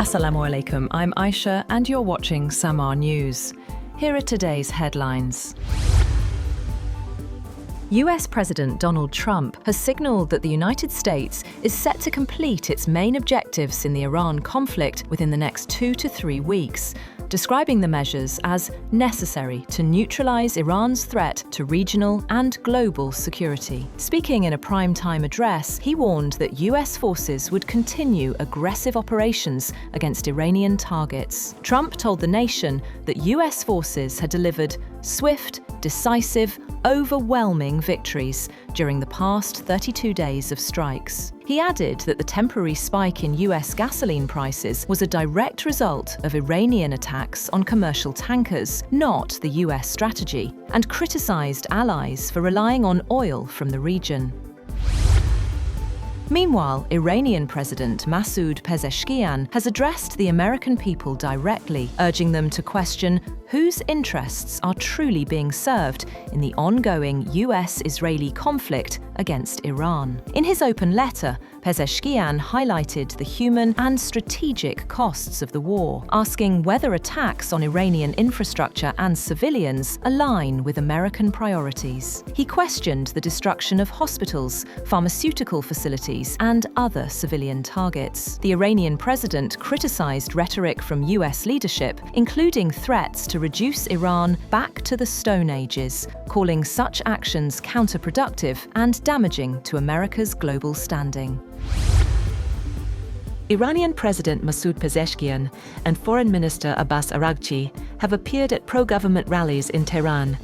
Assalamu alaikum, I'm Aisha and you're watching Samaa News. Here are today's headlines. US President Donald Trump has signaled that the United States is set to complete its main objectives in the Iran conflict within the next 2 to 3 weeks, describing the measures as necessary to neutralize Iran's threat to regional and global security. Speaking in a prime-time address, he warned that US forces would continue aggressive operations against Iranian targets. Trump told the nation that US forces had delivered swift, decisive, overwhelming victories during the past 32 days of strikes. He added that the temporary spike in US gasoline prices was a direct result of Iranian attacks on commercial tankers, not the US strategy, and criticized allies for relying on oil from the region. Meanwhile, Iranian President Masoud Pezeshkian has addressed the American people directly, urging them to question whose interests are truly being served in the ongoing US-Israeli conflict against Iran. In his open letter, Pezeshkian highlighted the human and strategic costs of the war, asking whether attacks on Iranian infrastructure and civilians align with American priorities. He questioned the destruction of hospitals, pharmaceutical facilities, and other civilian targets. The Iranian president criticized rhetoric from US leadership, including threats to reduce Iran back to the Stone Ages, calling such actions counterproductive and damaging to America's global standing. Iranian President Masoud Pezeshkian and Foreign Minister Abbas Araghchi have appeared at pro-government rallies in Tehran,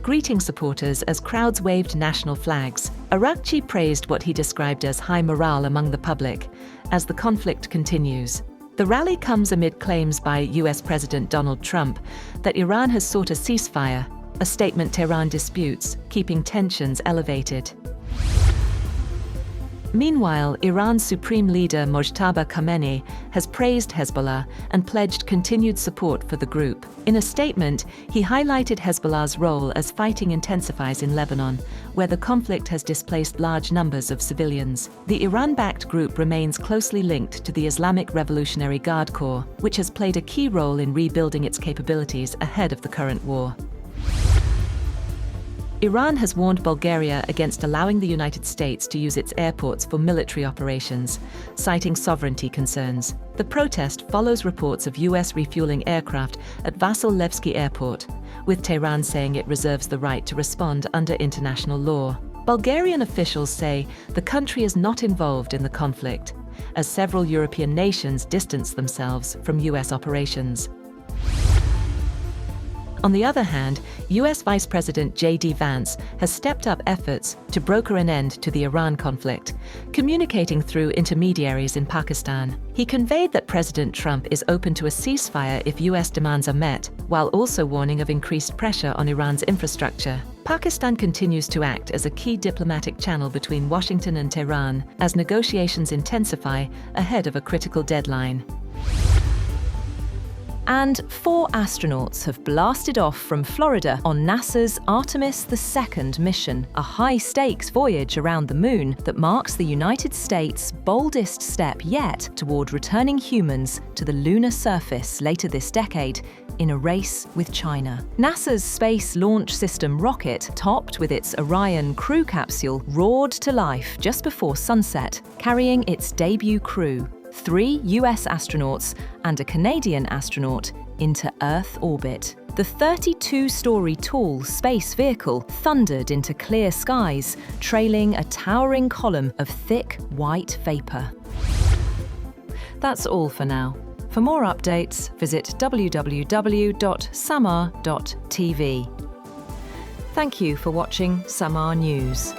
greeting supporters as crowds waved national flags. Araghchi praised what he described as high morale among the public as the conflict continues. The rally comes amid claims by US President Donald Trump that Iran has sought a ceasefire, a statement Tehran disputes, keeping tensions elevated. Meanwhile, Iran's Supreme Leader Mojtaba Khamenei has praised Hezbollah and pledged continued support for the group. In a statement, he highlighted Hezbollah's role as fighting intensifies in Lebanon, where the conflict has displaced large numbers of civilians. The Iran-backed group remains closely linked to the Islamic Revolutionary Guard Corps, which has played a key role in rebuilding its capabilities ahead of the current war. Iran has warned Bulgaria against allowing the United States to use its airports for military operations, citing sovereignty concerns. The protest follows reports of US refueling aircraft at Vasil-Levski Airport, with Tehran saying it reserves the right to respond under international law. Bulgarian officials say the country is not involved in the conflict, as several European nations distance themselves from US operations. On the other hand, US Vice President J.D. Vance has stepped up efforts to broker an end to the Iran conflict, communicating through intermediaries in Pakistan. He conveyed that President Trump is open to a ceasefire if US demands are met, while also warning of increased pressure on Iran's infrastructure. Pakistan continues to act as a key diplomatic channel between Washington and Tehran as negotiations intensify ahead of a critical deadline. And 4 astronauts have blasted off from Florida on NASA's Artemis II mission, a high-stakes voyage around the moon that marks the United States' boldest step yet toward returning humans to the lunar surface later this decade in a race with China. NASA's Space Launch System rocket, topped with its Orion crew capsule, roared to life just before sunset, carrying its debut crew, 3 US astronauts and a Canadian astronaut, into Earth orbit. The 32-story tall space vehicle thundered into clear skies, trailing a towering column of thick white vapor. That's all for now. For more updates, visit www.samaa.tv. Thank you for watching Samaa News.